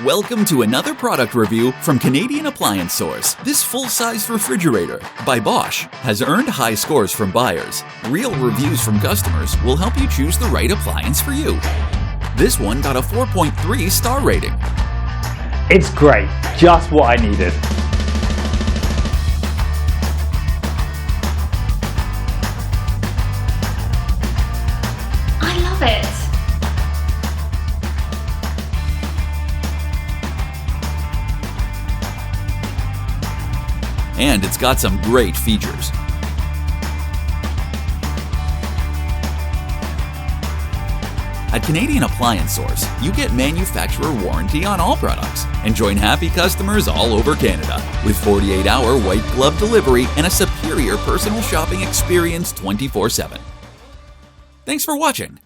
Welcome to another product review from Canadian Appliance Source. This full-size refrigerator by Bosch has earned high scores from buyers. Real reviews from customers will help you choose the right appliance for you. This one got a 4.3 star rating. It's great, just what I needed. I love it. And it's got some great features. At Canadian Appliance Source, you get manufacturer warranty on all products and join happy customers all over Canada with 48-hour white glove delivery and a superior personal shopping experience 24/7. Thanks for watching.